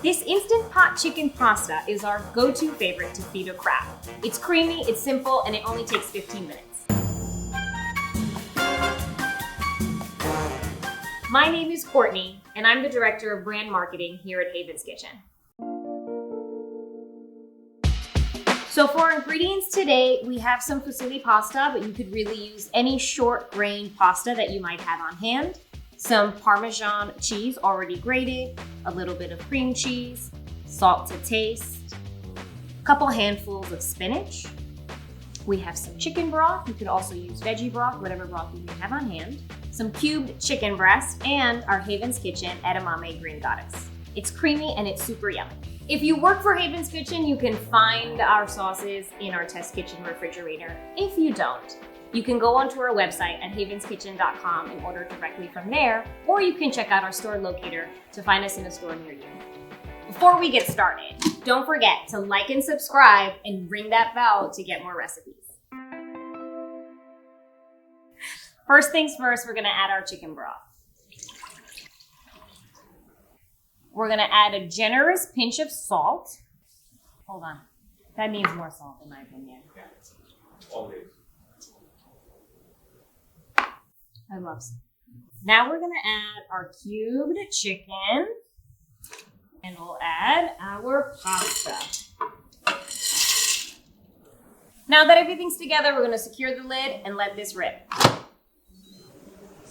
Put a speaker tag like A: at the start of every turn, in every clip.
A: This Instant Pot chicken pasta is our go-to favorite to feed a crowd. It's creamy, it's simple, and it only takes 15 minutes. My name is Courtney, and I'm the Director of Brand Marketing here at Haven's Kitchen. So for our ingredients today, we have some fusilli pasta, but you could really use any short grain pasta that you might have on hand. Some Parmesan cheese already grated, a little bit of cream cheese, salt to taste, a couple handfuls of spinach. We have some chicken broth. You could also use veggie broth, whatever broth you may have on hand. Some cubed chicken breast, and our Haven's Kitchen edamame green goddess. It's creamy and it's super yummy. If you work for Haven's Kitchen, you can find our sauces in our test kitchen refrigerator. If you don't, you can go onto our website at havenskitchen.com and order directly from there, or you can check out our store locator to find us in a store near you. Before we get started, don't forget to like and subscribe and ring that bell to get more recipes. First things first, we're gonna add our chicken broth. We're gonna add a generous pinch of salt. Hold on, that needs more salt in my opinion.
B: Always.
A: I love salt. Now we're gonna add our cubed chicken, and we'll add our pasta. Now that everything's together, we're gonna secure the lid and let this rip.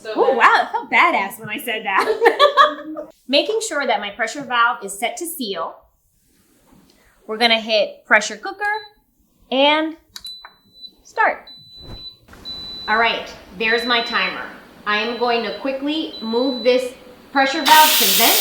A: Oh wow, it felt badass when I said that. Making sure that my pressure valve is set to seal, we're gonna hit pressure cooker and start. All right, there's my timer. I am going to quickly move this pressure valve to vent.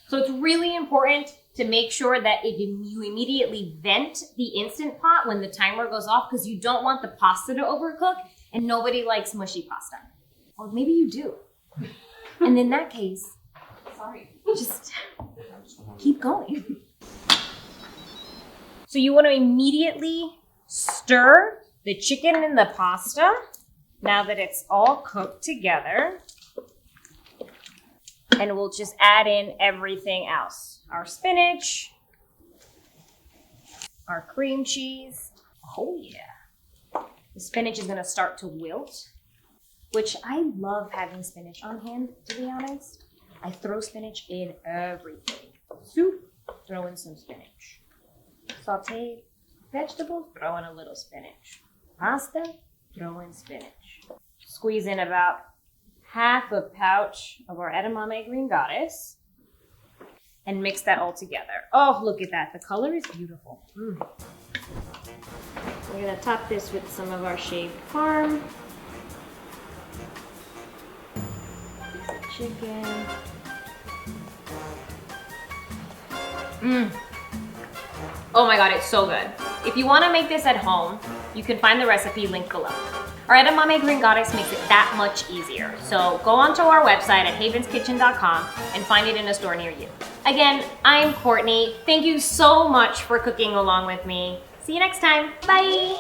A: So it's really important to make sure that you immediately vent the Instant Pot when the timer goes off, because you don't want the pasta to overcook, and nobody likes mushy pasta. Or maybe you do. And in that case, sorry, just keep going. So you want to immediately stir the chicken and the pasta now that it's all cooked together. And we'll just add in everything else. Our spinach, our cream cheese. Oh yeah. The spinach is gonna start to wilt, which I love having spinach on hand, to be honest. I throw spinach in everything. Soup, throw in some spinach. Sauteed vegetables, throw in a little spinach. Pasta, throw in spinach. Squeeze in about half a pouch of our edamame green goddess and mix that all together. Oh, look at that. The color is beautiful. We're gonna top this with some of our shaved parm. Chicken. Oh my God, it's so good. If you wanna make this at home, you can find the recipe linked below. Our edamame green goddess makes it that much easier. So go onto our website at havenskitchen.com and find it in a store near you. Again, I'm Courtney. Thank you so much for cooking along with me. See you next time. Bye.